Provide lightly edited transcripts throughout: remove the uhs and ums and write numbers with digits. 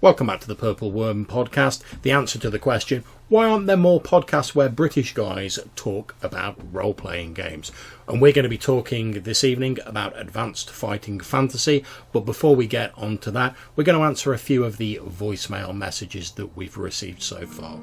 Welcome back to the Purple Worm podcast. The answer to the question, why aren't there more podcasts where British guys talk about role-playing games? And we're going to be talking this evening about advanced fighting fantasy. But before we get on to that, we're going to answer a few of the voicemail messages that we've received so far.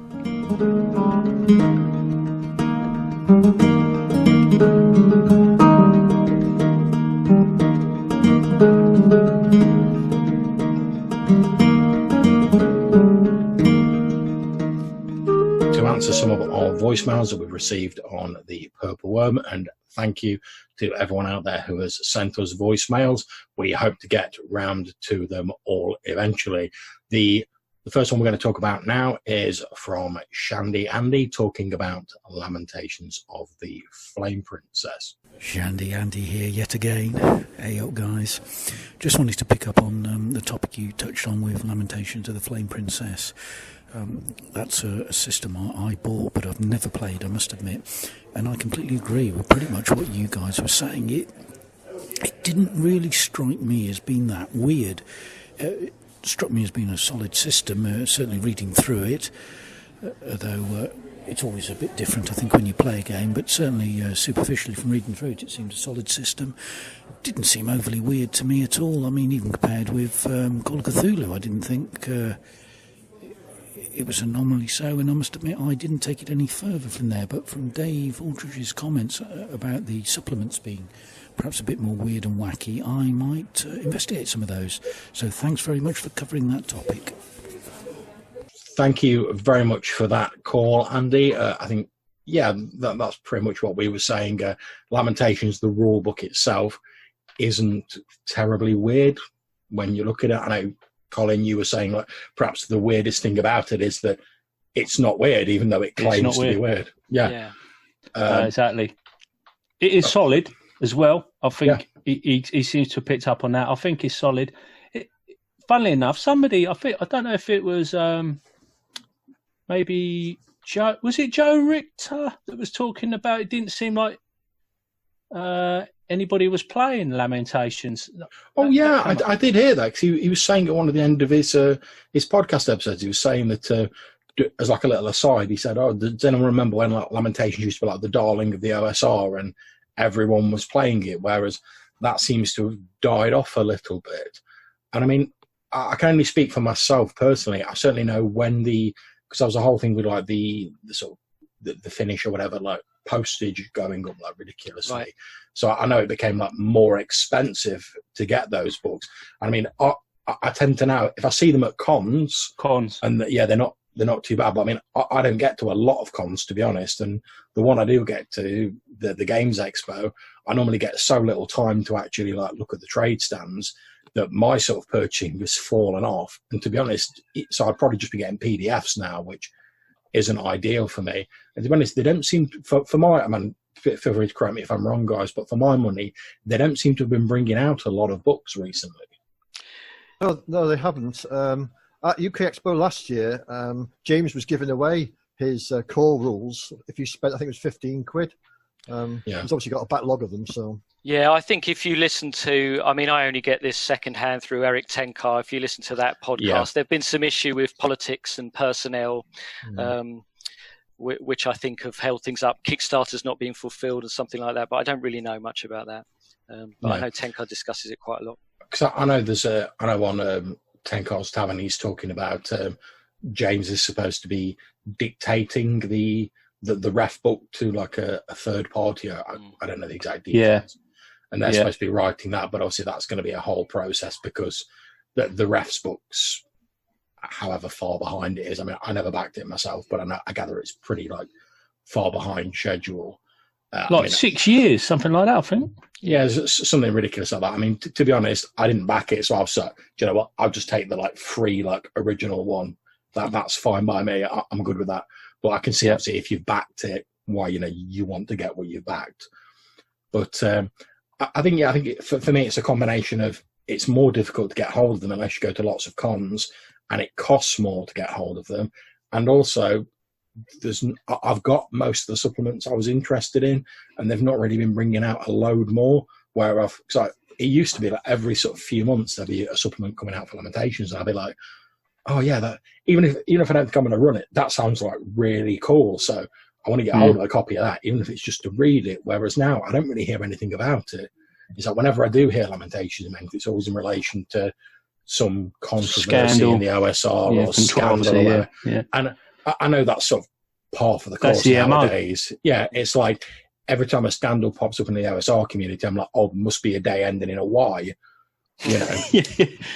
Answer some of our voicemails that we've received on the Purple Worm, and thank you to everyone out there who has sent us voicemails. We hope to get round to them all eventually. The first one we're going to talk about now is from Shandy Andy, talking about Lamentations of the Flame Princess. Shandy Andy here yet again. Hey up guys, just wanted to pick up on the topic you touched on with Lamentations of the Flame Princess. That's a system I bought, but I've never played, I must admit. And I completely agree with pretty much what you guys were saying. It didn't really strike me as being that weird. It struck me as being a solid system, certainly reading through it, although it's always a bit different, I think, when you play a game, but certainly superficially from reading through it, it seemed a solid system. Didn't seem overly weird to me at all. I mean, even compared with Call of Cthulhu, I didn't think... it was anomaly so, and I must admit I didn't take it any further from there. But from Dave Aldridge's comments about the supplements being perhaps a bit more weird and wacky, I might investigate some of those. So thanks very much for covering that topic. Thank you very much for that call, Andy. I think, yeah, that's pretty much what we were saying. Lamentations, the rule book itself, isn't terribly weird when you look at it. I know, Colin, you were saying like perhaps the weirdest thing about it is that it's not weird, even though it claims to be weird. Yeah. Exactly. It is solid as well. I think he seems to have picked up on that. I think it's solid. Funnily enough, somebody, I don't know if it was maybe Joe. Was it Joe Richter that was talking about? It didn't seem like anybody was playing Lamentations. Oh yeah, I did hear that, because he was saying at one of the end of his podcast episodes, he was saying that as like a little aside, he said, "Oh, does anyone remember when like, Lamentations used to be like the darling of the OSR and everyone was playing it, whereas that seems to have died off a little bit." And I mean, I can only speak for myself personally. I certainly know when because there was a whole thing with like the sort of the finish or whatever, like postage going up like ridiculously. Right. So I know it became like more expensive to get those books. I mean, I tend to now, if I see them at cons, and they're not too bad. But I mean, I don't get to a lot of cons, to be honest. And the one I do get to, the Games Expo, I normally get so little time to actually like look at the trade stands that my sort of purchasing has fallen off. And to be honest, so I'd probably just be getting PDFs now, which isn't ideal for me. And to be honest, they don't seem to, for my, I mean, feel free to correct me if I'm wrong, guys, but for my money, they don't seem to have been bringing out a lot of books recently. No, they haven't. At UK Expo last year, James was giving away his core rules. If you spent, I think it was 15 quid. He's obviously got a backlog of them, so... Yeah, I think if you listen to, I mean, I only get this secondhand through Eric Tenkar. If you listen to that podcast, there've been some issue with politics and personnel, which I think have held things up. Kickstarter's not being fulfilled and something like that, but I don't really know much about that. But I know Tenkar discusses it quite a lot. Because I know on Tenkar's Tavern, he's talking about James is supposed to be dictating the ref book to like a third party. I don't know the exact details. Yeah. And they're supposed to be writing that, but obviously that's going to be a whole process because the ref's book's however far behind it is. I mean, I never backed it myself, but I gather it's pretty like far behind schedule. 6 years, something like that, I think. Yeah, something ridiculous like that. I mean, to be honest, I didn't back it, so I was like, do you know what? I'll just take the like free like original one. That's fine by me. I'm good with that. But I can see obviously if you've backed it, why you want to get what you've backed. But I think for me it's a combination of it's more difficult to get hold of them unless you go to lots of cons, and it costs more to get hold of them, and also I've got most of the supplements I was interested in, and they've not really been bringing out a load more. Where it used to be like every sort of few months there'd be a supplement coming out for Lamentations, and I'd be like, oh yeah, that even if I don't think I'm going to run it, that sounds like really cool. So I want to get hold of a copy of that, even if it's just to read it. Whereas now I don't really hear anything about it. It's like whenever I do hear Lamentations, it's always in relation to some controversy in the OSR or scandal. And I know that's sort of par for the course nowadays. Yeah, it's like every time a scandal pops up in the OSR community, I'm like, oh, must be a day ending in a Y. You know,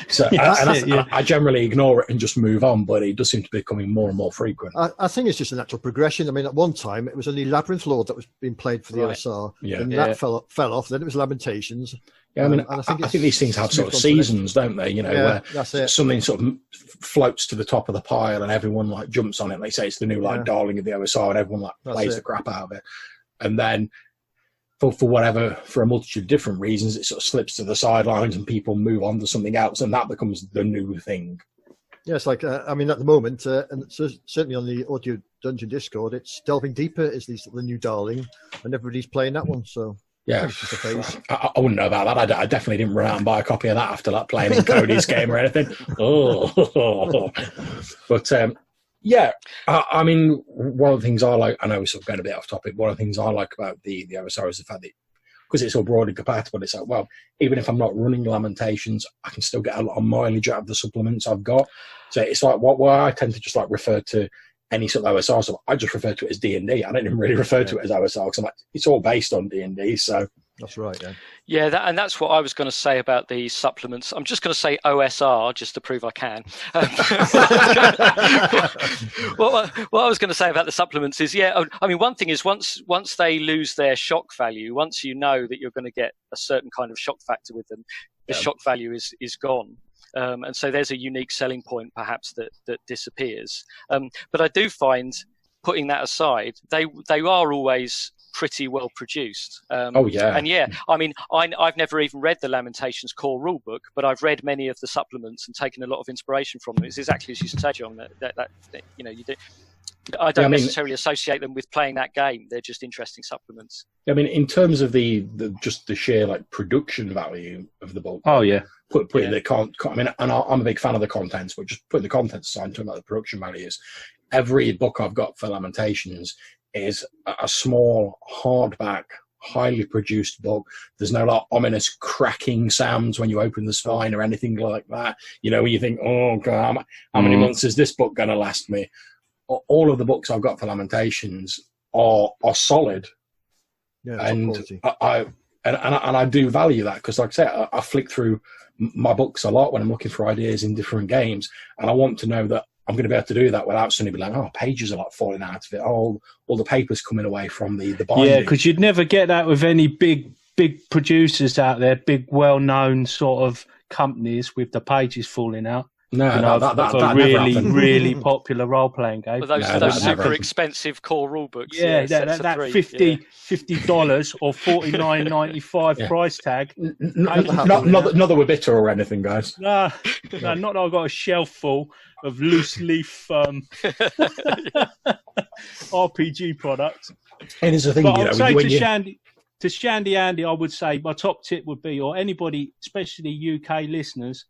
so I generally ignore it and just move on, but it does seem to be becoming more and more frequent. I think it's just a natural progression. I mean, at one time it was only Labyrinth Lord that was being played for the OSR, and that fell off. Then it was Lamentations. Yeah, I mean, I think these things have sort of seasons, don't they? You know, where something sort of floats to the top of the pile and everyone like jumps on it. They say it's the new like darling of the OSR, and everyone like plays the crap out of it, and then. For a multitude of different reasons, it sort of slips to the sidelines and people move on to something else, and that becomes the new thing. Yeah, it's like, I mean, at the moment, and so certainly on the Audio Dungeon Discord, it's Delving Deeper is the new darling, and everybody's playing that one, so... Yeah, I wouldn't know about that. I definitely didn't run out and buy a copy of that after like playing in Cody's game or anything. But... yeah, I mean, one of the things I like, I know we're sort of going a bit off topic, one of the things I like about the OSR is the fact that, because it's all broadly compatible, it's like, well, even if I'm not running Lamentations, I can still get a lot of mileage out of the supplements I've got. So it's like, why I tend to just like refer to any sort of OSR, so I just refer to it as D&D. I don't even really refer to it as OSR, because I'm like, it's all based on D&D, so... That's right, yeah. And that's what I was going to say about the supplements. I'm just going to say OSR just to prove I can. What I was going to say about the supplements is, I mean, one thing is once they lose their shock value, once you know that you're going to get a certain kind of shock factor with them, the shock value is gone. And so there's a unique selling point perhaps that disappears. But I do find, putting that aside, they are always pretty well produced. And I mean, I've never even read the Lamentations core rulebook, but I've read many of the supplements and taken a lot of inspiration from them. It's exactly as you said, John, that you know, you do. I don't necessarily associate them with playing that game. They're just interesting supplements. I mean, in terms of the sheer like production value of the book. Oh yeah. Putting the I mean, and I'm a big fan of the contents, but just putting the contents aside, talking about the production values. Every book I've got for Lamentations is a small hardback, highly produced book. There's no like ominous cracking sounds when you open the spine or anything like that. You know, when you think, oh God, how many months is this book going to last me? All of the books I've got for Lamentations are solid. Yeah, and I do value that, because, like I say, I flick through my books a lot when I'm looking for ideas in different games, and I want to know that I'm going to be able to do that without suddenly being like, oh, pages are like falling out of it. All the paper's coming away from the binding. Yeah, because you'd never get that with any big producers out there, big well-known sort of companies with the pages falling out. No, you know, that really popular role-playing game. Well, those super expensive core rule books. Yeah, that $50 or $49.95 price tag. Not that we're bitter or anything, guys. No, not that I've got a shelf full of loose leaf RPG products. And it's a thing, but I would say to Shandy Andy, I would say my top tip would be, or anybody, especially UK listeners,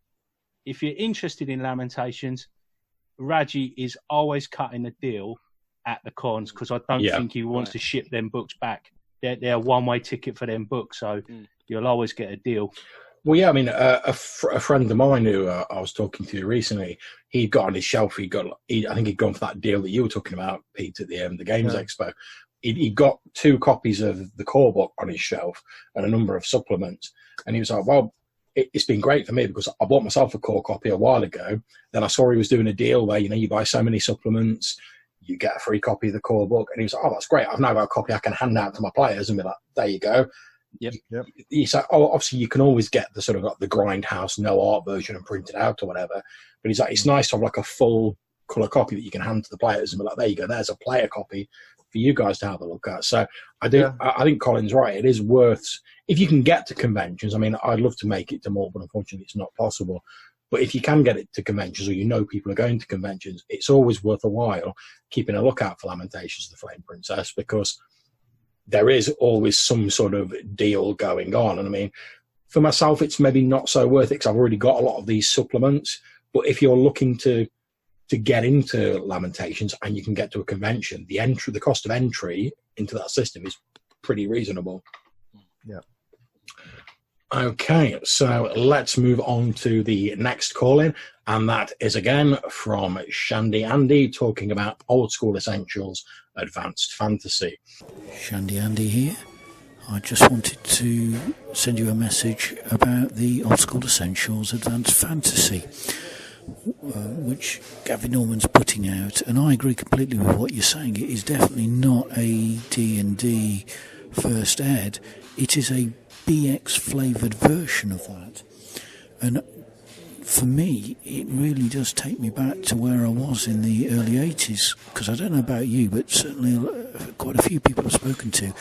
if you're interested in Lamentations, Raji is always cutting a deal at the cons, because I don't think he wants to ship them books back. They're a one-way ticket for them books, so you'll always get a deal. Well, yeah, I mean, a friend of mine who I was talking to recently, he got on his shelf. I think he'd gone for that deal that you were talking about, Pete, at the Games Expo. He got 2 copies of the core book on his shelf and a number of supplements, and he was like, well, it's been great for me because I bought myself a core copy a while ago. Then I saw he was doing a deal where, you know, you buy so many supplements, you get a free copy of the core book. And he was like, oh, that's great. I've now got a copy I can hand out to my players and be like, there you go. Yep. He's like, oh, obviously you can always get the sort of like the Grindhouse no art version and print it out or whatever. But he's like, it's nice to have like a full colour copy that you can hand to the players and be like, there you go, there's a player copy for you guys to have a look at. So I think Colin's right. It is worth, if you can get to conventions. I mean, I'd love to make it to more, but unfortunately it's not possible. But if you can get it to conventions, or you know people are going to conventions, it's always worth a while keeping a lookout for Lamentations of the Flame Princess, because there is always some sort of deal going on. And I mean, for myself, it's maybe not so worth it because I've already got a lot of these supplements. But if you're looking to to get into Lamentations and you can get to a convention, the cost of entry into that system is pretty reasonable. Yeah. Okay, so let's move on to the next call-in, and that is again from Shandy Andy talking about Old School Essentials Advanced Fantasy. Shandy Andy here. I just wanted to send you a message about the Old School Essentials Advanced Fantasy, which Gavin Norman's putting out, and I agree completely with what you're saying. It is definitely not a D&D first ed. It is a BX flavoured version of that, and for me it really does take me back to where I was in the early 80s, because I don't know about you, but certainly quite a few people I've spoken to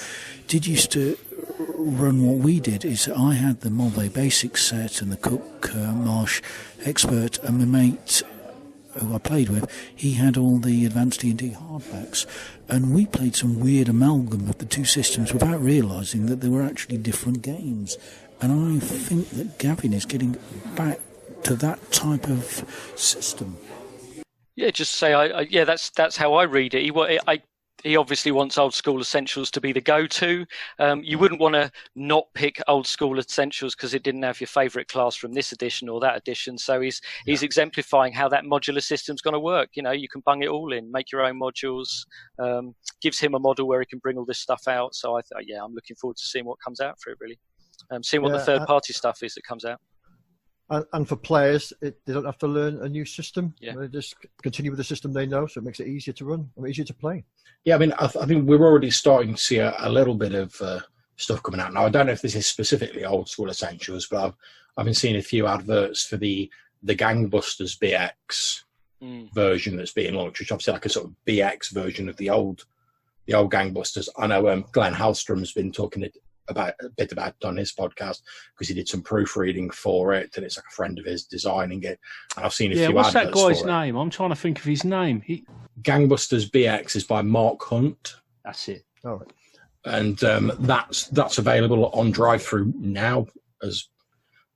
did used to run what we did. Is I had the Mulvey Basics set and the Cook Marsh Expert, and my mate who I played with, he had all the Advanced D&D hardbacks, and we played some weird amalgam of the two systems without realising that they were actually different games. And I think that Gavin is getting back to that type of system. Yeah, just say, that's how I read it. He obviously wants Old School Essentials to be the go-to. You wouldn't want to not pick Old School Essentials because it didn't have your favourite class from this edition or that edition. So he's exemplifying how that modular system's going to work. You know, you can bung it all in, make your own modules. Gives him a model where he can bring all this stuff out. So I'm looking forward to seeing what comes out for it, really. Seeing what the third-party stuff is that comes out. And for players, they don't have to learn a new system. Yeah. They just continue with the system they know, so it makes it easier to run and easier to play. Yeah, I mean, I think we're already starting to see a little bit of stuff coming out now. I don't know if this is specifically Old School Essentials, but I've been seeing a few adverts for the Gangbusters BX version that's being launched, which obviously like a sort of BX version of the old Gangbusters. I know Glenn Hallstrom's been talking a bit about it on his podcast because he did some proofreading for it, and it's like a friend of his designing it. And I've seen a few what's adverts that guy's for name? I'm trying to think of his name. Gangbusters BX is by Mark Hunt. That's it. All right. And that's available on drive-through now as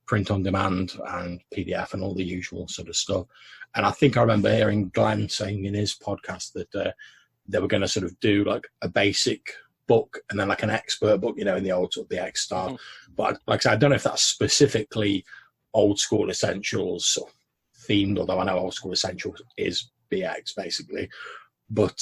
print on demand and PDF and all the usual sort of stuff. And I think I remember hearing Glenn saying in his podcast that they were going to sort of do like a basic book and then like an expert book, you know, in the old sort of BX style. But like I said, I don't know if that's specifically Old School Essentials themed, although I know Old School Essentials is BX basically. But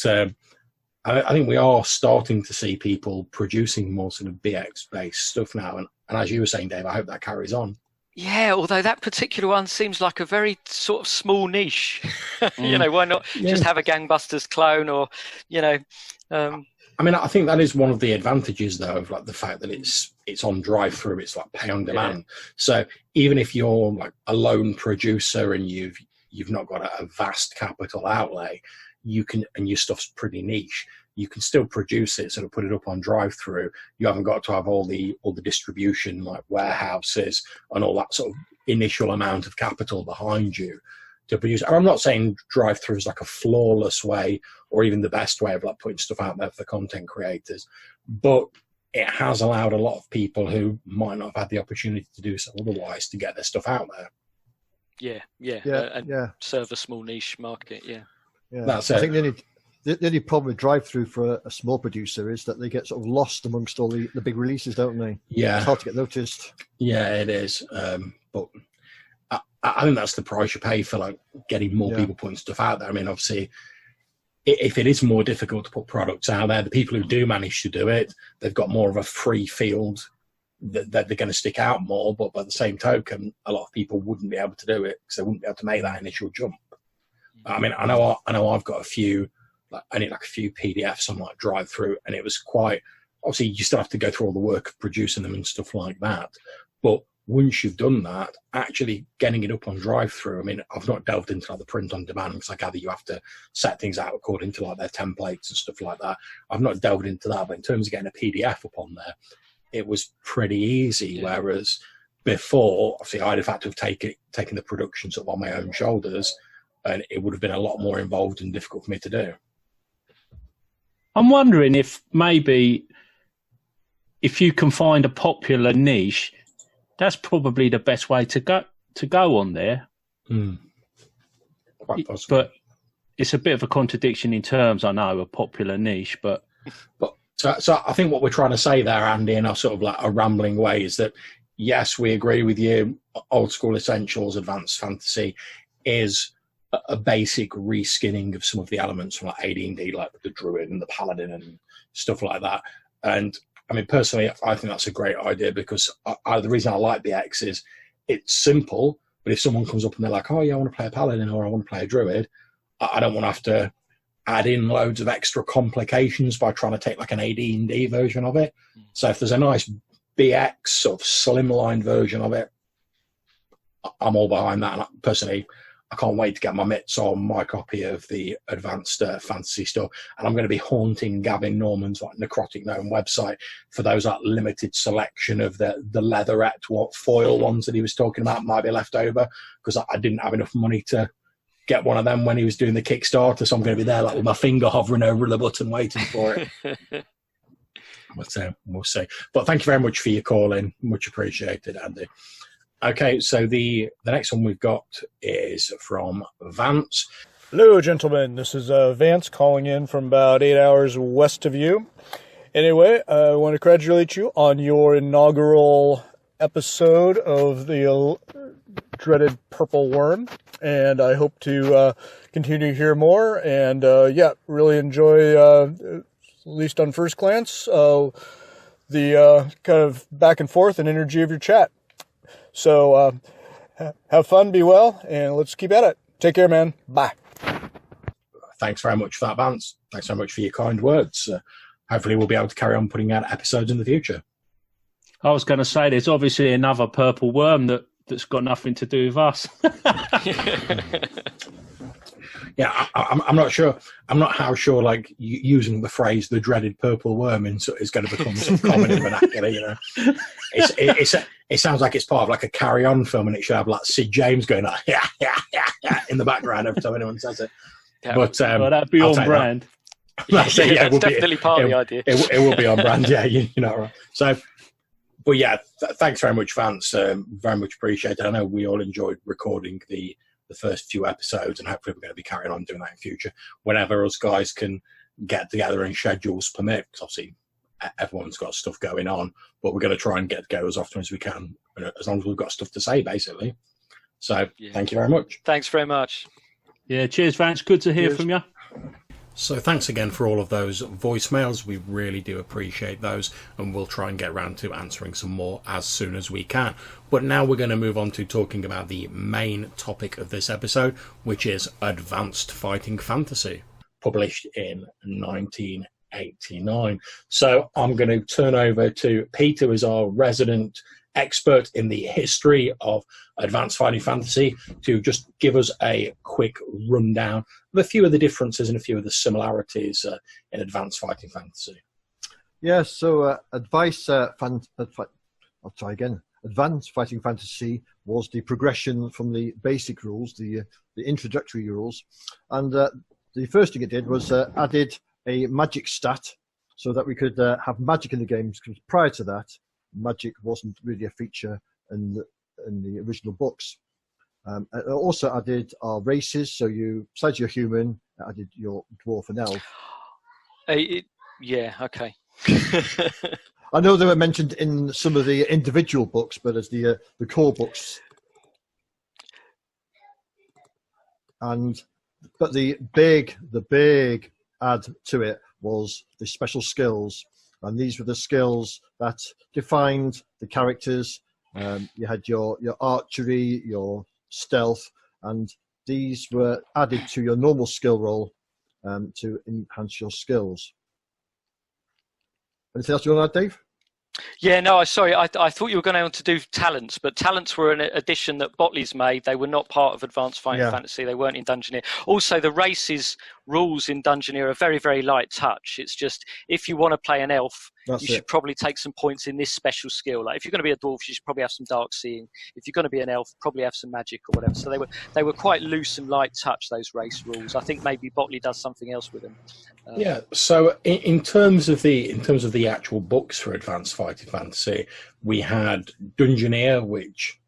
I think we are starting to see people producing more sort of BX based stuff now. And as you were saying, Dave, I hope that carries on. Yeah, although that particular one seems like a very sort of small niche. You know, why not just have a Gangbusters clone or, you know... I mean, I think that is one of the advantages, though, of like the fact that it's on drive-through, it's like pay on demand. Yeah. So even if you're like a lone producer and you've not got a vast capital outlay, you can, and your stuff's pretty niche, you can still produce it, sort of put it up on drive-through. You haven't got to have all the distribution, like warehouses and all that sort of initial amount of capital behind you to produce. And I'm not saying drive-through is like a flawless way or even the best way of like putting stuff out there for content creators, but it has allowed a lot of people who might not have had the opportunity to do so otherwise to get their stuff out there. And serve a small niche market. Yeah, that's it. I think the only problem with drive-through for a small producer is that they get sort of lost amongst all the big releases, don't they? Yeah, it's hard to get noticed. Yeah, it is. But I think that's the price you pay for like getting more people putting stuff out there. I mean, obviously, if it is more difficult to put products out there, the people who do manage to do it, they've got more of a free field that they're going to stick out more. But by the same token, a lot of people wouldn't be able to do it because they wouldn't be able to make that initial jump. I mean, I know I've got a few, like I need like a few PDFs on like drive through, and it was quite, obviously you still have to go through all the work of producing them and stuff like that. But once you've done that, actually getting it up on drive-through, I mean, I've not delved into like the print on demand because I gather you have to set things out according to like their templates and stuff like that. I've not delved into that, but in terms of getting a PDF up on there, it was pretty easy. Yeah. Whereas before, obviously, I'd have had to have taken the production sort of on my own shoulders, and it would have been a lot more involved and difficult for me to do. I'm wondering if maybe if you can find a popular niche, that's probably the best way to go on there. Quite possible. it's a bit of a contradiction in terms, I know, a popular niche, but so I think what we're trying to say there, Andy, in a sort of like a rambling way, is that yes, we agree with you. Old School Essentials Advanced Fantasy is a basic reskinning of some of the elements from like AD&D, like the Druid and the Paladin and stuff like that. And I mean, personally, I think that's a great idea because the reason I like the X is it's simple, but if someone comes up and they're like, oh yeah, I want to play a Paladin or I want to play a Druid, I don't want to have to add in loads of extra complications by trying to take like an AD&D version of it. So if there's a nice BX sort of slimline version of it, I'm all behind that. And personally, I can't wait to get my mitts on my copy of the Advanced Fantasy stuff. And I'm going to be haunting Gavin Norman's like Necrotic Gnome website for those like limited selection of the leatherette foil ones that he was talking about might be left over, because I didn't have enough money to get one of them when he was doing the Kickstarter, so I'm going to be there like with my finger hovering over the button waiting for it. We'll see. But thank you very much for your call in. Much appreciated, Andy. Okay, so the next one we've got is from Vance. Hello, gentlemen. This is Vance calling in from about 8 hours west of you. Anyway, I want to congratulate you on your inaugural episode of the dreaded Purple Worm, and I hope to continue to hear more. And really enjoy, at least on first glance, the kind of back and forth and energy of your chat. So have fun, be well, and let's keep at it. Take care, man. Bye. Thanks very much for that, Vance. Thanks very much for your kind words. Hopefully we'll be able to carry on putting out episodes in the future. I was going to say there's obviously another Purple Worm that's got nothing to do with us. Yeah, I'm not sure. I'm not how sure. Like using the phrase "the dreaded purple worm" is going to become some common in vernacular. You know, it sounds like it's part of like a Carry On film, and it should have like Sid James going like, yeah in the background every time anyone says it. Yeah. But that'd be on brand. That's definitely part of the idea. It will be on brand. Yeah, you know. Right. So, but yeah, thanks very much, Vance. Very much appreciated. I know we all enjoyed recording the first few episodes, and hopefully we're going to be carrying on doing that in future whenever us guys can get together and schedules permit, because obviously everyone's got stuff going on, but we're going to try and get together as often as we can, as long as we've got stuff to say, basically. So Thank you very much. Thanks very much. Yeah, cheers, Vance. Good to hear from you. So thanks again for all of those voicemails. We really do appreciate those, and we'll try and get around to answering some more as soon as we can. But now we're going to move on to talking about the main topic of this episode, which is Advanced Fighting Fantasy, published in 1989. So I'm going to turn over to Peter, who is our resident expert in the history of Advanced Fighting Fantasy, to just give us a quick rundown of a few of the differences and a few of the similarities in Advanced Fighting Fantasy. Yeah, so Advanced Fighting Fantasy was the progression from the basic rules, the introductory rules, and the first thing it did was added a magic stat so that we could have magic in the games, because prior to that, magic wasn't really a feature in the original books. It also added our races, so besides your human, it added your dwarf and elf. Yeah, okay. I know they were mentioned in some of the individual books, but as the core books. But the big add to it was the special skills. And these were the skills that defined the characters. You had your archery, your stealth, and these were added to your normal skill roll to enhance your skills. Anything else you want to add, Dave? Yeah, no, sorry, I thought you were going to do talents, but talents were an addition that Botley's made. They were not part of Advanced Fighting Fantasy. They weren't in Dungeoneer. Also, the races rules in Dungeoneer are very, very light touch. It's just, if you want to play an elf, should probably take some points in this special skill. Like if you're going to be a dwarf, you should probably have some dark seeing. If you're going to be an elf, probably have some magic or whatever. So they were quite loose and light touch, those race rules. I think maybe Botley does something else with them. So in terms of the actual books for Advanced Fighting Fantasy, we had Dungeoneer, which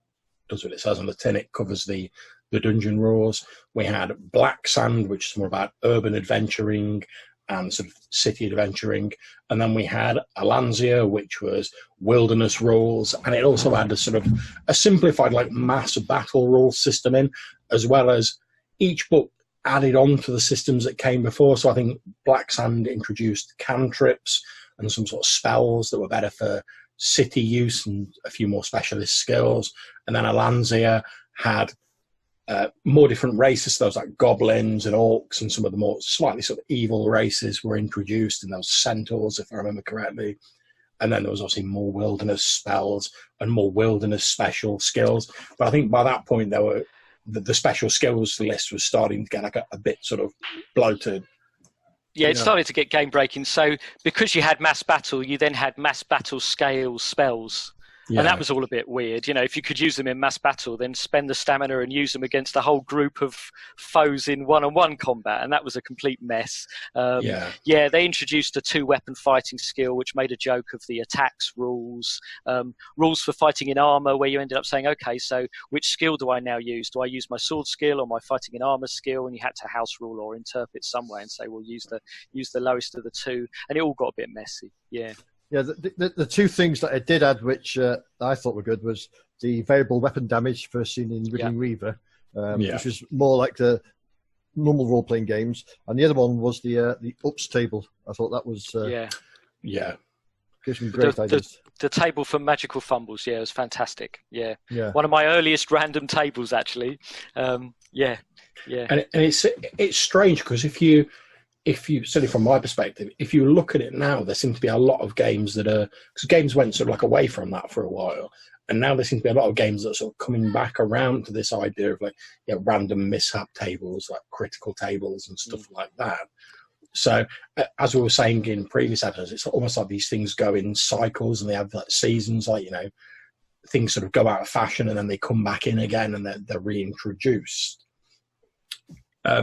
does what it says on the tin. It covers the the dungeon rules. We had Black Sand, which is more about urban adventuring and sort of city adventuring. And then we had Alanzia, which was wilderness rules. And it also had a sort of a simplified like mass battle rule system in, as well as each book added on to the systems that came before. So I think Black Sand introduced cantrips and some sort of spells that were better for city use and a few more specialist skills. And then Alanzia had more different races, those like goblins and orcs, and some of the more slightly sort of evil races were introduced, and those centaurs, if I remember correctly. And then there was obviously more wilderness spells and more wilderness special skills. But I think by that point, there were the special skills list was starting to get like a bit sort of bloated. Yeah, it started to get game breaking. So because you had mass battle, you then had mass battle scale spells. Yeah. And that was all a bit weird. You know, if you could use them in mass battle, then spend the stamina and use them against a whole group of foes in one-on-one combat. And that was a complete mess. Yeah, they introduced a 2-weapon fighting skill, which made a joke of the attacks rules. Rules for fighting in armor, where you ended up saying, okay, so which skill do I now use? Do I use my sword skill or my fighting in armor skill? And you had to house rule or interpret some way and say, well, use the lowest of the two. And it all got a bit messy. Yeah. Yeah, the two things that it did add, which I thought were good, was the variable weapon damage first seen in Riddling Reaver, which was more like the normal role-playing games, and the other one was the ups table. I thought that was gives me great ideas. The table for magical fumbles, it was fantastic. Yeah, one of my earliest random tables actually. And it's strange because if you certainly from my perspective, if you look at it now, there seem to be a lot of games that are, because games went sort of like away from that for a while, and now there seems to be a lot of games that are sort of coming back around to this idea of like, random mishap tables, like critical tables and stuff like that. So as we were saying in previous episodes, it's almost like these things go in cycles and they have like seasons, like, things sort of go out of fashion and then they come back in again and they're reintroduced.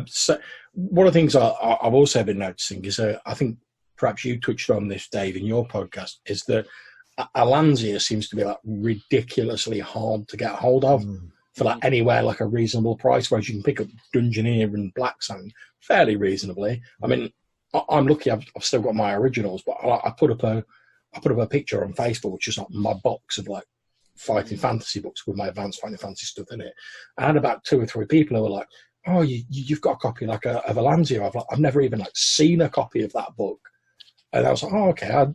So one of the things I've also been noticing is, I think perhaps you touched on this, Dave, in your podcast, is that Alanzia seems to be like ridiculously hard to get hold of for like anywhere like a reasonable price, whereas you can pick up Dungeoneer and Black Sand fairly reasonably. I mean, I'm lucky I've still got my originals, but I put up a picture on Facebook, which is like my box of like fighting fantasy books with my advanced fighting fantasy stuff in it. I had about 2 or 3 people who were like, oh, you've got a copy like of Alanzia. I've never even like seen a copy of that book. And I was like, oh, okay.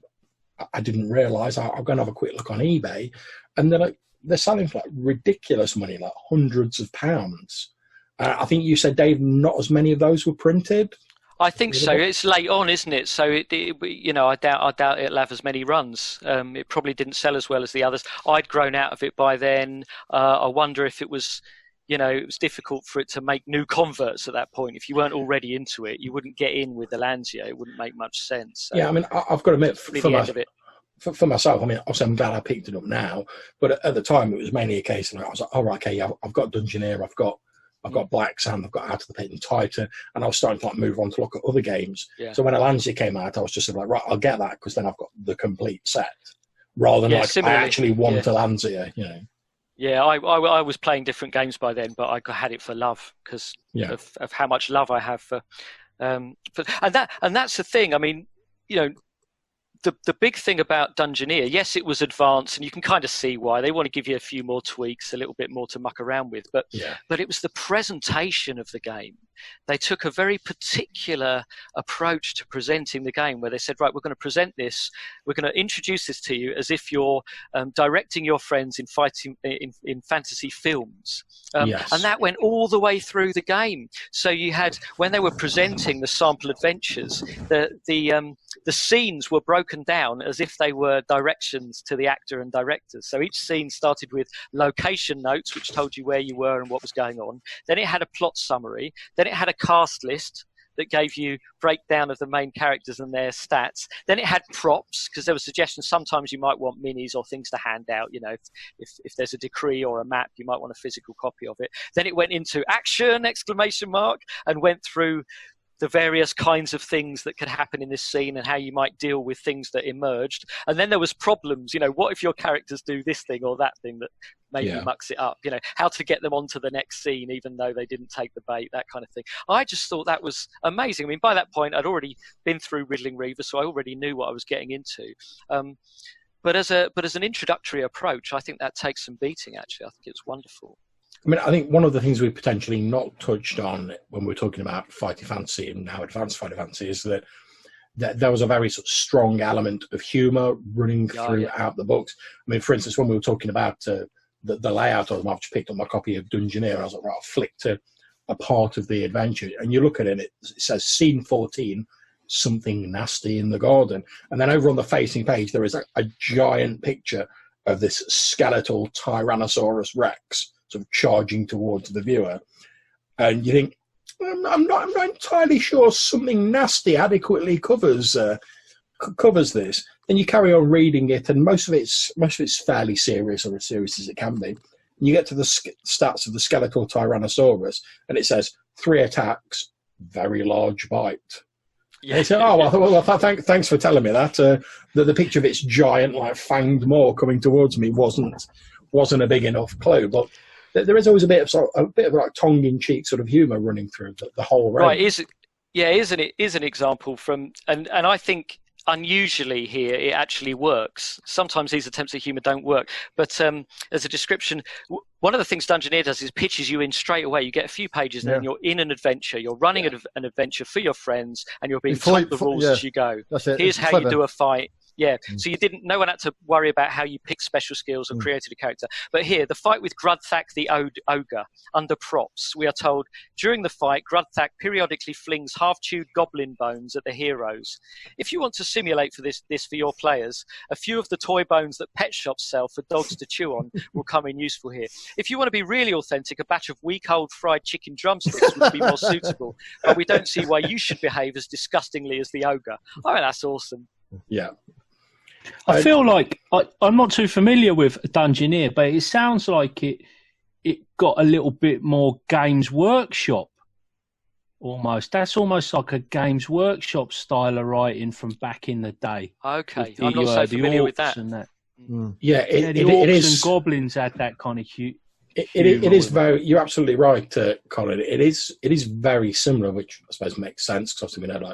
I didn't realise. I'm going to have a quick look on eBay. And they're selling for like ridiculous money, like hundreds of pounds. I think you said, Dave, not as many of those were printed. I think so. It's late on, isn't it? So I doubt it'll have as many runs. It probably didn't sell as well as the others. I'd grown out of it by then. I wonder if it was, it was difficult for it to make new converts at that point. If you weren't already into it, you wouldn't get in with Alanzia. It wouldn't make much sense. So, yeah, I mean, I've got to admit, for myself, I mean, obviously I'm glad I picked it up now, but at the time it was mainly a case of I was like, oh, right, okay, I've got Dungeoneer, I've got Black Sand, I've got Out of the Pit and Titan, and I was starting to like move on to look at other games. Yeah. So when Alanzia came out, I was just like, right, I'll get that because then I've got the complete set, rather than I actually want Alanzia, Yeah, I was playing different games by then, but I had it for love because of how much love I have for and that's the thing. I mean, the big thing about Dungeoneer, yes, it was advanced, and you can kind of see why they want to give you a few more tweaks, a little bit more to muck around with. But it was the presentation of the game. They took a very particular approach to presenting the game, where they said, right, we're going to present this, we're going to introduce this to you as if you're directing your friends in fighting in fantasy films. And that went all the way through the game. So you had, when they were presenting the sample adventures, the scenes were broken down as if they were directions to the actor and directors. So each scene started with location notes, which told you where you were and what was going on. Then it had a plot summary. Then it had a cast list that gave you breakdown of the main characters and their stats. Then it had props, because there were suggestions. Sometimes you might want minis or things to hand out. If there's a decree or a map, you might want a physical copy of it. Then it went into action, ! And went through the various kinds of things that could happen in this scene and how you might deal with things that emerged. And then there was problems, what if your characters do this thing or that thing that maybe mucks it up, how to get them onto the next scene even though they didn't take the bait, that kind of thing. I just thought that was amazing. I mean, by that point I'd already been through Riddling Reaver, so I already knew what I was getting into. But as an introductory approach, I think that takes some beating, actually. I think it's wonderful. I mean, I think one of the things we've potentially not touched on when we're talking about Fighting Fantasy and how advanced Fighting Fantasy is that there was a very sort of strong element of humour running throughout the books. I mean, for instance, when we were talking about the layout of them, I've just picked up my copy of Dungeoneer, and I was like, right, I'll flick to a part of the adventure, and you look at it, it says Scene 14, something nasty in the garden. And then over on the facing page, there is a giant picture of this skeletal Tyrannosaurus Rex sort of charging towards the viewer, and you think, I'm not entirely sure something nasty adequately covers this. Then you carry on reading it, and most of it's fairly serious, or as serious as it can be. And you get to the stats of the skeletal Tyrannosaurus, and it says 3 attacks, very large bite. Yeah. And he said, thanks for telling me that. The picture of its giant, fanged maw coming towards me wasn't a big enough clue, but there is always a bit of tongue-in-cheek sort of humour running through the whole range. Right, is an example from, and I think unusually here it actually works. Sometimes these attempts at humour don't work, but as a description, one of the things Dungeoneer does is pitches you in straight away. You get a few pages and then you're in an adventure. You're running an adventure for your friends, and you're being told the rules as you go. Here's how you do a fight. Yeah, so no one had to worry about how you picked special skills or created a character. But here, the fight with Grudthak the Ogre, under props, we are told, during the fight, Grudthak periodically flings half-chewed goblin bones at the heroes. If you want to simulate for this for your players, a few of the toy bones that pet shops sell for dogs to chew on will come in useful here. If you want to be really authentic, a batch of week-old fried chicken drumsticks would be more suitable. But we don't see why you should behave as disgustingly as the ogre. I mean, that's awesome. Yeah. I feel like I'm not too familiar with Dungeoneer, but it sounds like it got a little bit more Games Workshop almost. That's almost like a Games Workshop style of writing from back in the day. Okay, I'm not so familiar with that. Yeah, it is. And goblins had that kind of cute. It is very. You're absolutely right, Colin. It is very similar, which I suppose makes sense because obviously we know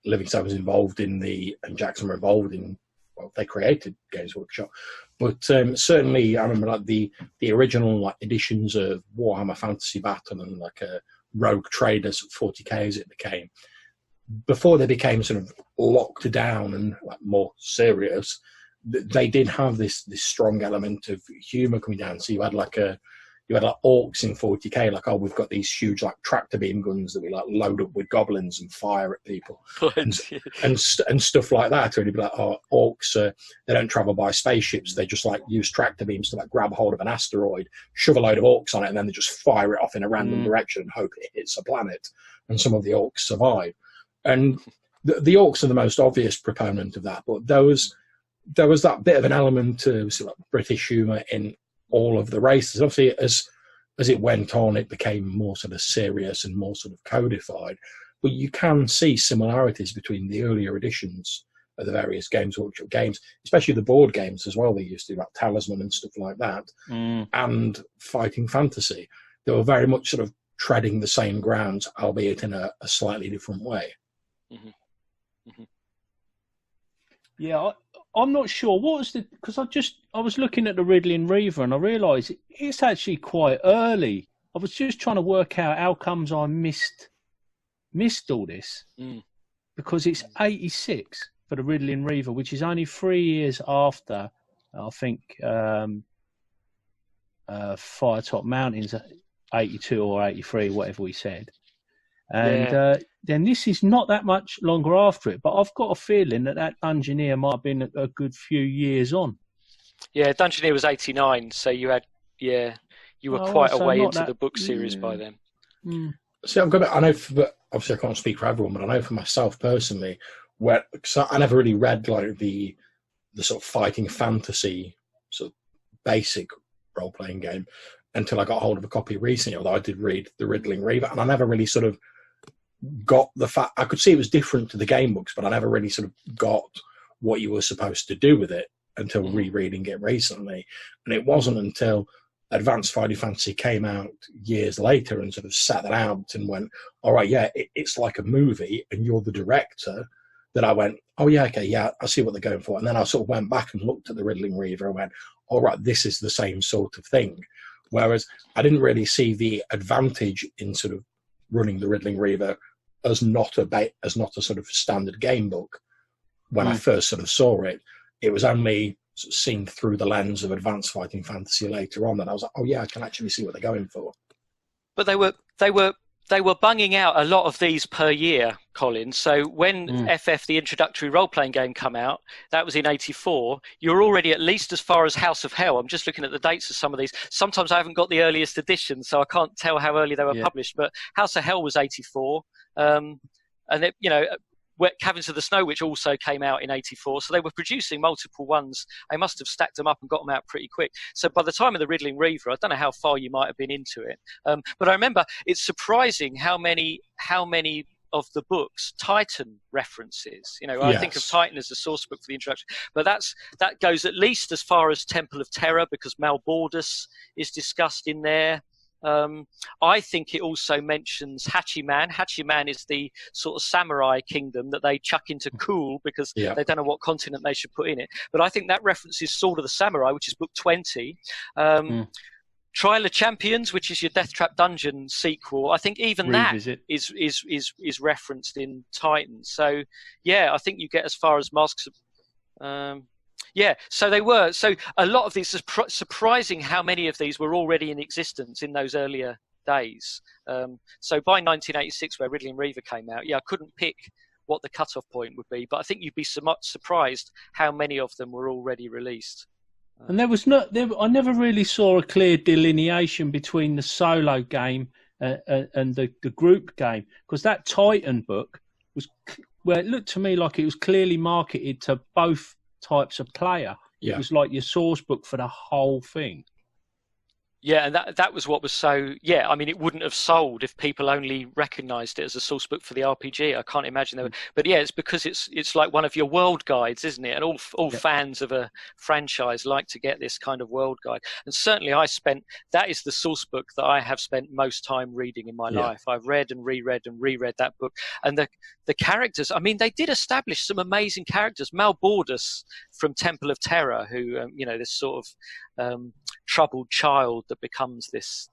Livingstone was involved and Jackson were involved in. Well, they created Games Workshop, but certainly I remember the original editions of Warhammer Fantasy Battle and Rogue Traders 40k as it became. Before they became sort of locked down and more serious, they did have this strong element of humour coming down. So you had orcs in 40k, we've got these huge tractor beam guns that we load up with goblins and fire at people, and stuff like that. Or you'd be orcs, they don't travel by spaceships; they just use tractor beams to grab hold of an asteroid, shove a load of orcs on it, and then they just fire it off in a random direction and hope it hits a planet. And some of the orcs survive. And the orcs are the most obvious proponent of that, but there was that bit of an element of British humour in all of the races. Obviously, as it went on, it became more sort of serious and more sort of codified. But you can see similarities between the earlier editions of the various Games Workshop games, especially the board games as well. They used to do Talisman and stuff like that, and Fighting Fantasy. They were very much sort of treading the same grounds, albeit in a slightly different way. Mm-hmm. Mm-hmm. Yeah, I'm not sure what was because I was looking at the Riddling Reaver and I realised it's actually quite early. I was just trying to work out how comes I missed all this because it's 86 for the Riddling Reaver, which is only 3 years after I think Firetop Mountains 82 or 83, whatever we said. And then this is not that much longer after it, but I've got a feeling that Dungeoneer might have been a good few years on. Yeah, Dungeoneer was 89, so you were quite a way into the book series by then. See, I know, obviously I can't speak for everyone, but I know for myself personally, because I never really read the sort of Fighting Fantasy sort of basic role-playing game until I got hold of a copy recently, although I did read the Riddling Reaver, and I never really sort of got the fact. I could see it was different to the game books, but I never really sort of got what you were supposed to do with it until rereading it recently. And it wasn't until Advanced Final Fantasy came out years later and sort of sat that out and went, all right, yeah, it's like a movie and you're the director, that I went, oh yeah, okay, yeah, I see what they're going for. And then I sort of went back and looked at the Riddling Reaver and went, all right, this is the same sort of thing. Whereas I didn't really see the advantage in sort of running the Riddling Reaver as not a sort of standard game book. When I first sort of saw it, it was only sort of seen through the lens of Advanced Fighting Fantasy later on that I was like, oh yeah, I can actually see what they're going for. But they were bunging out a lot of these per year, Colin. So when FF, the introductory role-playing game, come out, that was in 84, you're already at least as far as House of Hell. I'm just looking at the dates of some of these. Sometimes I haven't got the earliest edition, so I can't tell how early they were published, but House of Hell was 84. And it, Caverns of the Snow, which also came out in 84. So they were producing multiple ones. They must have stacked them up and got them out pretty quick. So by the time of the Riddling Reaver, I don't know how far you might have been into it. But I remember it's surprising how many of the books Titan references. I think of Titan as the source book for the introduction. But that goes at least as far as Temple of Terror, because Malbordus is discussed in there. I think it also mentions Hachiman. Hachiman is the sort of samurai kingdom that they chuck into Cool because they don't know what continent they should put in it. But I think that references Sword of the Samurai, which is book 20. Trial of Champions, which is your Death Trap Dungeon sequel. I think even Revisit. That is referenced in Titan. So I think you get as far as Masks of so they were. So a lot of these, surprising how many of these were already in existence in those earlier days. So by 1986, where Riddling Reaver came out, I couldn't pick what the cutoff point would be, but I think you'd be surprised how many of them were already released. And I never really saw a clear delineation between the solo game and the group game, because that Titan book was, well, it looked to me like it was clearly marketed to both types of player. It was like your source book for the whole thing. Yeah, and that was what was so... Yeah, I mean, it wouldn't have sold if people only recognised it as a source book for the RPG. I can't imagine they would. But it's because it's like one of your world guides, isn't it? And all fans of a franchise like to get this kind of world guide. And certainly that is the source book that I have spent most time reading in my life. I've read and reread that book. And the characters, I mean, they did establish some amazing characters. Malbordus from Temple of Terror, who, this sort of troubled child that becomes this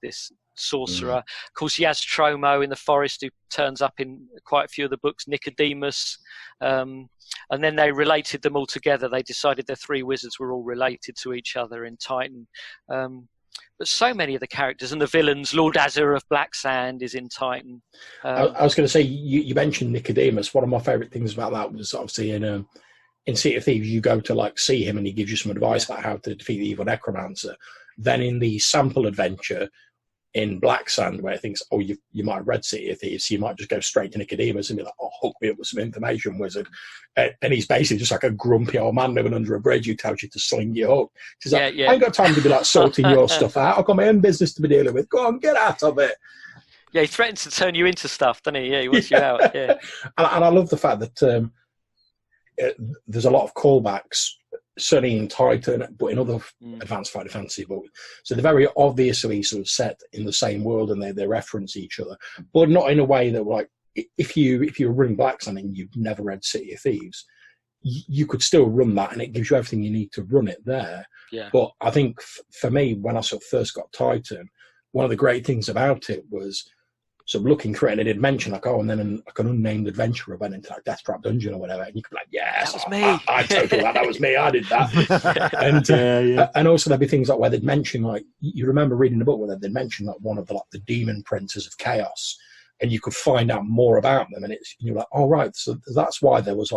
sorcerer. Of course, Yaz Tromo in the forest, who turns up in quite a few of the books, Nicodemus, and then they related them all together. They decided the three wizards were all related to each other in Titan. But so many of the characters and the villains, Lord Azur of Black Sand is in Titan. I was going to say, you mentioned Nicodemus. One of my favourite things about that was obviously in Sea of Thieves, you go to see him and he gives you some advice about how to defeat the evil necromancer. Then in the sample adventure in Black Sand, where it thinks, oh, you might have read Sea of Thieves, so you might just go straight to Nicodemus and be like, oh, hook me up with some information, wizard. And he's basically just like a grumpy old man living under a bridge who tells you to sling your hook. He's like, I ain't got time to be sorting your stuff out. I've got my own business to be dealing with. Go on, get out of it. Yeah, he threatens to turn you into stuff, doesn't he? Yeah, he wants you out. Yeah. And I love the fact that there's a lot of callbacks, certainly in Titan, but in other Advanced Final Fantasy books. So they're very obviously sort of set in the same world and they reference each other, but not in a way that, if you're running Black Sand and you've never read City of Thieves, you could still run that and it gives you everything you need to run it there. Yeah. But I think for me, when I sort of first got Titan, one of the great things about it was sort of looking through it, and it had mentioned and then an unnamed adventurer went into Death Trap Dungeon or whatever, and you could be like, yes, that was me. I totally that was me. I did that. And also there'd be things where they'd mention you remember reading the book where they'd mention one of the demon princes of chaos, and you could find out more about them, and you're like, oh right, so that's why there was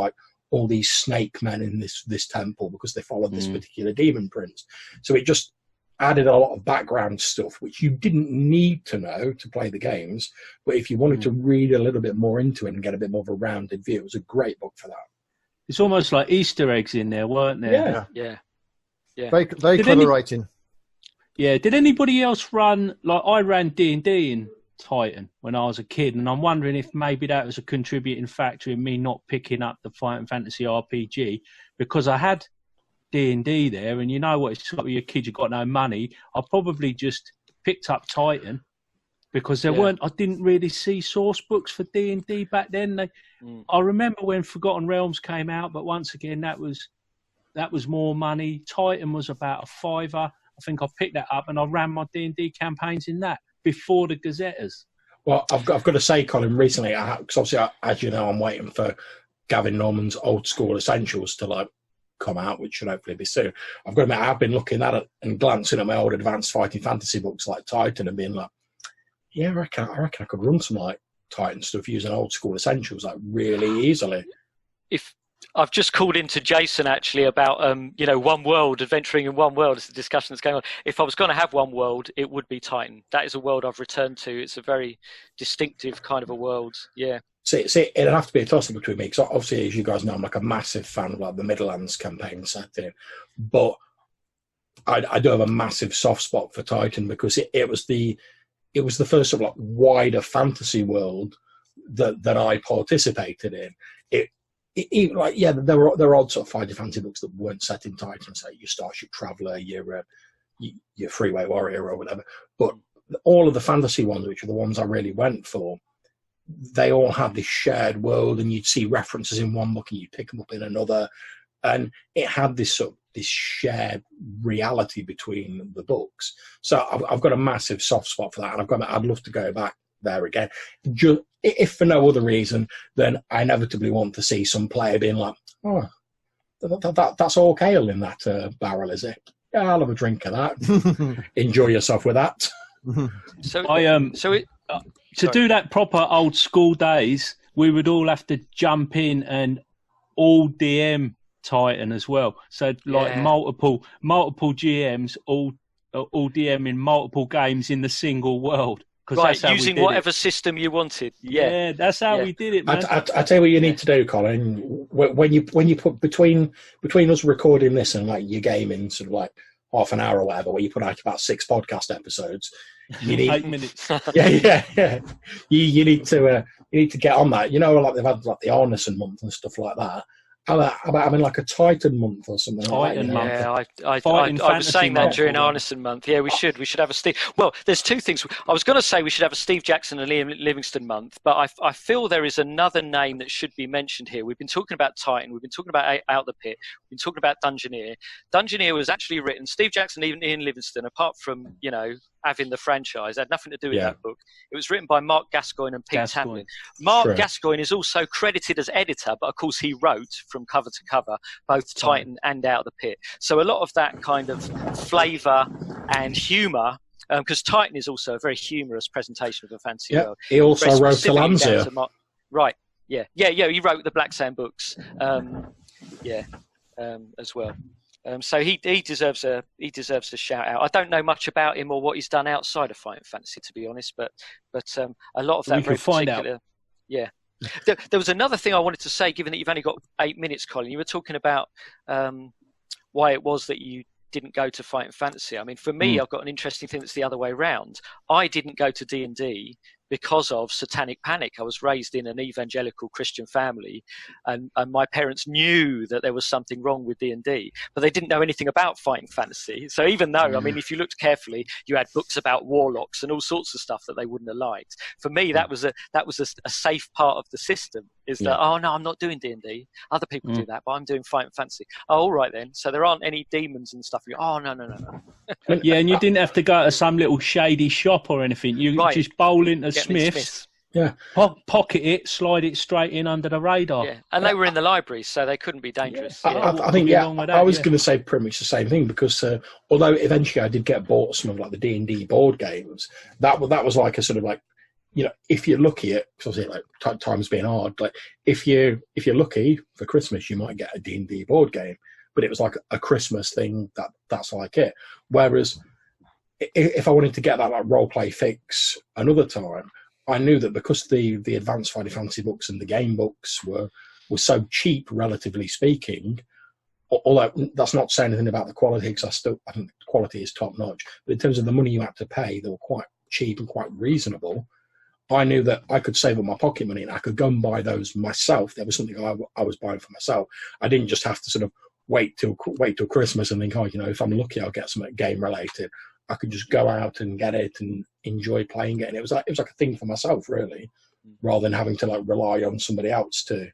all these snake men in this temple, because they followed this particular demon prince. So it just added a lot of background stuff which you didn't need to know to play the games, but if you wanted to read a little bit more into it and get a bit more of a rounded view, it was a great book for that. It's almost like Easter eggs in there, weren't there? Yeah. Very clever writing. Yeah. Did anybody else run, I ran D&D Titan when I was a kid, and I'm wondering if maybe that was a contributing factor in me not picking up the Fighting Fantasy RPG, because I had D&D there, and you know what it's like with your kids, you've got no money. I probably just picked up Titan because I didn't really see source books for D&D back then. I remember when Forgotten Realms came out, but once again, that was more money. Titan was about a £5. I think I picked that up and I ran my D&D campaigns in that before the Gazettas. Well, I've got to say, Colin, recently, because obviously, as you know, I'm waiting for Gavin Norman's Old School Essentials to come out, which should hopefully be soon. I've got to admit, I've been looking at it and glancing at my old advanced fighting fantasy books like Titan and being like, yeah, I reckon I could run some Titan stuff using Old School Essentials really easily. If I've just called into Jason actually about One World, adventuring in One World. It's a discussion that's going on. If I was going to have One World, it would be Titan. That is a world I've returned to. It's a very distinctive kind of a world. Yeah. See, it'd have to be a toss-up between me, because obviously, as you guys know, I'm a massive fan of the Midlands campaign setting, but I do have a massive soft spot for Titan because it was the first sort of wider fantasy world that I participated in. There were odd sort of fighting fantasy books that weren't set in Titan, say your Starship Traveller, your Freeway Warrior or whatever. But all of the fantasy ones, which are the ones I really went for, they all had this shared world, and you'd see references in one book and you'd pick them up in another, and it had this shared reality between the books. So I've got a massive soft spot for that, and I'd love to go back there again. If for no other reason, then I inevitably want to see some player being like, oh, that's all kale in that barrel, is it? Yeah, I'll have a drink of that. Enjoy yourself with that. To do that proper old school days, we would all have to jump in and all DM Titan as well. So multiple GMs all DM in multiple games in the single world. Right, using whatever system you wanted. Yeah, that's how we did it, man. I tell you what you need to do, Colin. When you put between us recording this and your game in sort of half an hour or whatever, where you put out about 6 podcast episodes, you need 8 minutes. yeah. You need to get on that. They've had the Arneson month and stuff like that. How about having a Titan month or something like that? Yeah, I was saying that during Arneson month. Yeah, we should have a Steve. Well, there's 2 things. I was going to say we should have a Steve Jackson and Liam Livingston month, but I feel there is another name that should be mentioned here. We've been talking about Titan. We've been talking about Out the Pit. We've been talking about Dungeoneer. Dungeoneer was actually written, Steve Jackson, even Ian Livingston, apart from, having the franchise, had nothing to do with that book. It was written by Mark Gascoigne and Pete Tamlyn. Mark Gascoigne is also credited as editor, but of course he wrote from cover to cover both Titan and Out of the Pit. So a lot of that kind of flavour and humour, because Titan is also a very humorous presentation of a fantasy world. He also wrote Talanzia. Right, yeah, he wrote the Black Sand books, as well. So he deserves a shout out. I don't know much about him or what he's done outside of Fighting Fantasy, to be honest, but a lot of that. We can find out. Yeah. There was another thing I wanted to say, given that you've only got 8 minutes, Colin. You were talking about why it was that you didn't go to Fighting Fantasy. I mean, for me, I've got an interesting thing that's the other way around. I didn't go to D&D because of Satanic Panic. I was raised in an evangelical Christian family, and my parents knew that there was something wrong with D&D, but they didn't know anything about Fighting Fantasy. So even though, I mean, if you looked carefully, you had books about warlocks and all sorts of stuff that they wouldn't have liked. For me, that was a safe part of the system, is that, oh no, I'm not doing D&D. Other people do that, but I'm doing Fighting Fantasy. Oh, all right then. So there aren't any demons and stuff. Oh, no. Yeah, and you didn't have to go to some little shady shop or anything. You just bowl into Smith's. Yeah, pocket it, slide it straight in under the radar. Yeah, and they were in the library, so they couldn't be dangerous. I think I was going to say pretty much the same thing, because although eventually I did get bought some of the D&D board games, that was like a sort of if you're lucky, because times being hard, if you're lucky for Christmas, you might get a D&D board game, but it was like a Christmas thing. That's like it. Whereas if I wanted to get that role play fix another time, I knew that because the advanced Fighting Fantasy books and the game books were so cheap, relatively speaking, although that's not saying anything about the quality, because I think the quality is top notch, but in terms of the money you had to pay, they were quite cheap and quite reasonable. I knew that I could save up my pocket money and I could go and buy those myself. There was something I was buying for myself. I didn't just have to sort of wait till Christmas and think, if I'm lucky, I'll get something game related. I could just go out and get it and enjoy playing it. And it was like a thing for myself, really, rather than having to like rely on somebody else to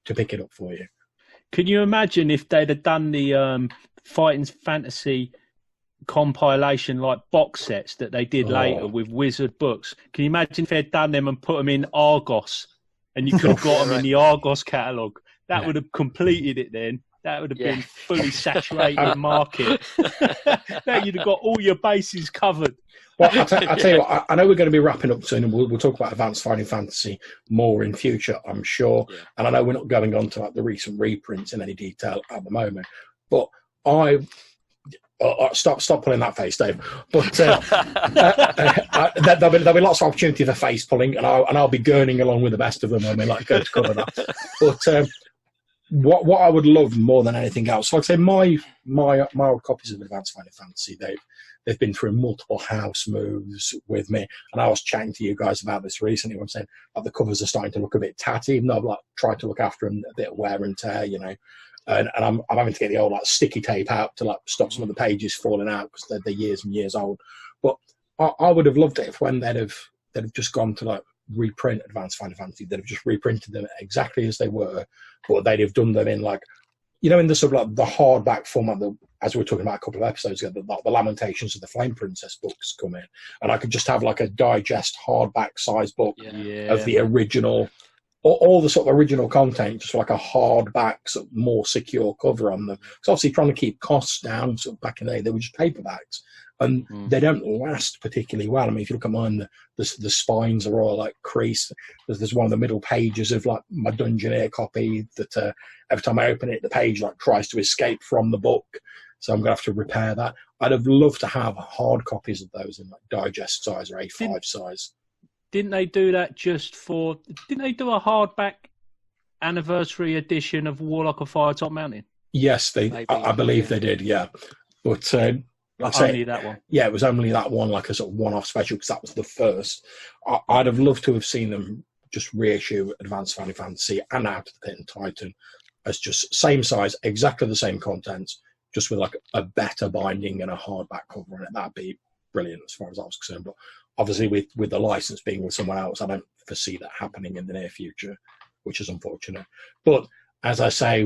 pick it up for you. Can you imagine if they'd have done the Fighting Fantasy compilation like box sets that they did later with Wizard books? Can you imagine if they'd done them and put them in Argos, and you could have got them in the Argos catalogue? That would have completed it then. That would have been fully saturated market. Now you'd have got all your bases covered. Well, I'll tell you what, I know we're going to be wrapping up soon, and we'll talk about Advanced Fighting Fantasy more in future, I'm sure. Yeah. And I know we're not going on to like the recent reprints in any detail at the moment, but stop pulling that face, Dave. But there'll be lots of opportunity for face pulling, and I'll be gurning along with the best of them. I mean, like, go to cover that. But what I would love more than anything else, like I say, my old copies of Advanced Fighting Fantasy, they've been through multiple house moves with me, and I was chatting to you guys about this recently. I'm saying like the covers are starting to look a bit tatty, even though I've like tried to look after them a bit of wear and tear, And I'm having to get the old like sticky tape out to like stop some of the pages falling out because they're years and years old. But I would have loved it if when they'd have just gone to like reprint Advanced Fighting Fantasy, they'd have just reprinted them exactly as they were, but they'd have done them in like, in the sort of like the hardback format that, as we were talking about a couple of episodes ago, the Lamentations of the Flame Princess books come in, and I could just have like a digest hardback size book of the original. All the sort of original content, just like a hardback, sort of more secure cover on them. Because obviously trying to keep costs down, sort of back in the day, they were just paperbacks. And they don't last particularly well. I mean, if you look at mine, the spines are all like creased. There's one of the middle pages of like my Dungeoneer copy that every time I open it, the page like tries to escape from the book. So I'm going to have to repair that. I'd have loved to have hard copies of those in like digest size or A5 size. Didn't they do that didn't they do a hardback anniversary edition of Warlock of Fire Top Mountain? Yes, I believe they did, yeah. But only that one. Yeah, it was only that one, like a sort of one-off special, because that was the first. I'd have loved to have seen them just reissue Advanced Fighting Fantasy and Out of the Pit and Titan as just same size, exactly the same contents, just with like a better binding and a hardback cover on it. That'd be brilliant as far as I was concerned. But obviously, with the license being with someone else, I don't foresee that happening in the near future, which is unfortunate. But as I say,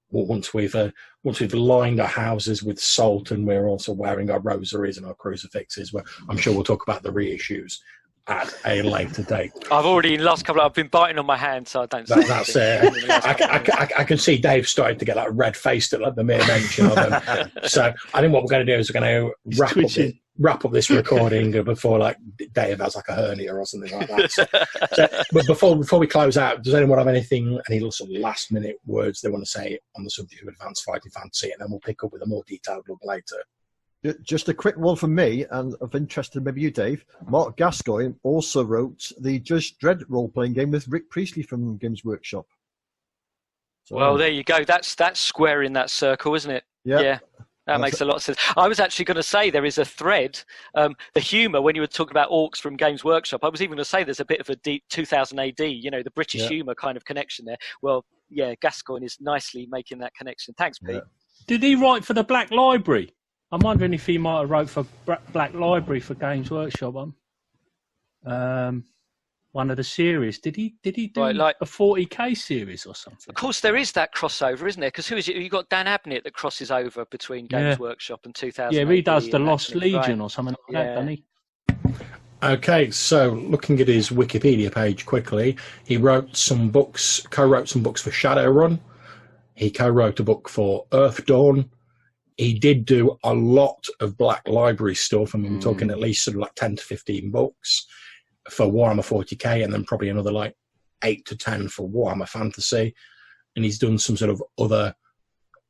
once we've lined our houses with salt and we're also wearing our rosaries and our crucifixes, I'm sure we'll talk about the reissues at a later date. I've already, in the last couple, I've been biting on my hand, so I don't. That's it. I can see Dave starting to get like red faced at like the mere mention of them. So I think what we're going to do is we're going to wrap up this recording before like Dave has like a hernia or something like that. But before we close out, does anyone have any sort of last minute words they want to say on the subject of Advanced Fighting Fantasy, and then we'll pick up with a more detailed look later. Just a quick one from me, and of interest to maybe you, Dave. Mark Gascoigne also wrote the Judge Dredd role-playing game with Rick Priestley from Games Workshop. So, well, there you go. That's square in that circle, isn't it? Yeah. That makes a lot of sense. I was actually going to say there is a thread. The humour, when you were talking about orcs from Games Workshop, I was even going to say there's a bit of a deep 2000 AD, the British humour kind of connection there. Well, yeah, Gascoigne is nicely making that connection. Thanks, Pete. Yeah. Did he write for the Black Library? I'm wondering if he might have wrote for Black Library for Games Workshop one of the series. Did he do a 40k series or something? Of course, there is that crossover, isn't there? Because who is it? You've got Dan Abnett that crosses over between Games Workshop and 2000. Yeah, he does the Lost Legion or something like that, doesn't he? Okay, so looking at his Wikipedia page quickly, he co-wrote some books for Shadowrun. He co-wrote a book for Earth Dawn. He did do a lot of Black Library stuff. I mean, we're talking at least sort of like 10 to 15 books for Warhammer 40k, and then probably another like 8 to 10 for Warhammer Fantasy. And he's done some sort of other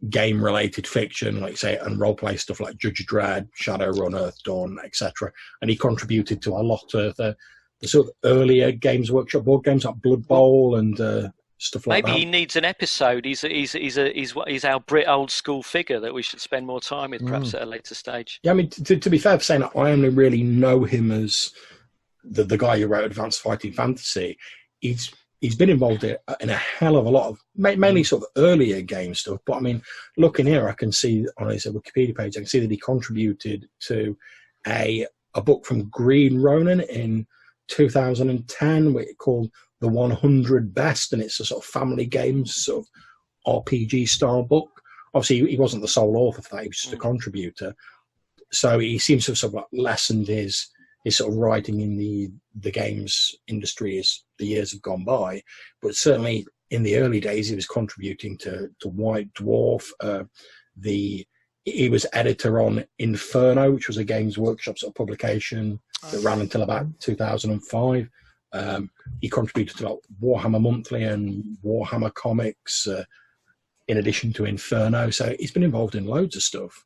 game-related fiction, like say, and role-play stuff like Judge Dredd, Shadowrun, Earth Dawn, etc. And he contributed to a lot of the sort of earlier Games Workshop board games like Blood Bowl and stuff like that. Maybe he needs an episode. He's our Brit old school figure that we should spend more time with, perhaps at a later stage. Yeah, I mean, to be fair for saying that, I only really know him as the guy who wrote Advanced Fighting Fantasy, he's been involved in a hell of a lot of mainly sort of earlier game stuff. But I mean, looking here, I can see on his Wikipedia page, I can see that he contributed to a book from Green Ronin in 2010, called The 100 Best, and it's a sort of family games sort of RPG style book. Obviously, he wasn't the sole author for that; he was just a contributor. So he seems to have sort of lessened his sort of writing in the games industry as the years have gone by. But certainly in the early days, he was contributing to White Dwarf. He was editor on Inferno, which was a Games Workshop sort of publication that ran until about 2005. He contributed to Warhammer Monthly and Warhammer Comics, in addition to Inferno. So he's been involved in loads of stuff.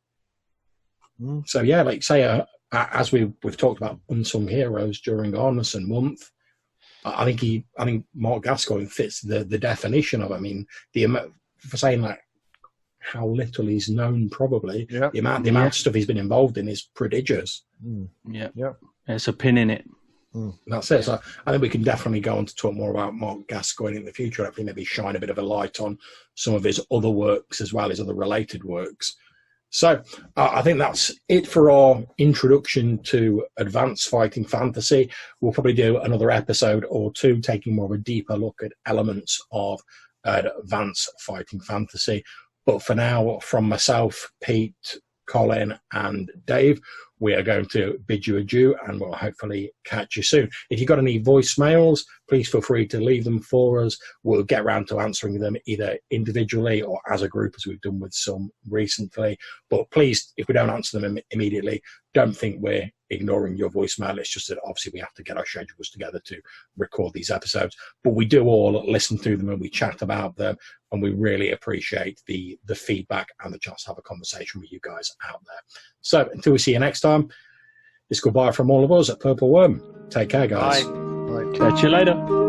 So yeah, like say, as we've talked about unsung heroes during Arneson Month, I think Mark Gascoigne fits the definition of. I mean, for saying like how little he's known, probably the amount of stuff he's been involved in is prodigious. Yeah, there's a pin in it. That's it. So I think we can definitely go on to talk more about Mark Gascoigne in the future. Hopefully, maybe shine a bit of a light on some of his other works as well as other related works. So I think that's it for our introduction to Advanced Fighting Fantasy. We'll probably do another episode or two taking more of a deeper look at elements of Advanced Fighting Fantasy. But for now, from myself, Pete, Colin and Dave, we are going to bid you adieu, and we'll hopefully catch you soon. If you've got any voicemails, please feel free to leave them for us. We'll get around to answering them either individually or as a group, as we've done with some recently. But please, if we don't answer them immediately, don't think we're ignoring your voicemail. It's just that obviously we have to get our schedules together to record these episodes. But we do all listen through them and we chat about them, and we really appreciate the feedback and the chance to have a conversation with you guys out there. So until we see you next time, it's goodbye from all of us at Purple Worm. Take care, guys. Bye. Catch you later.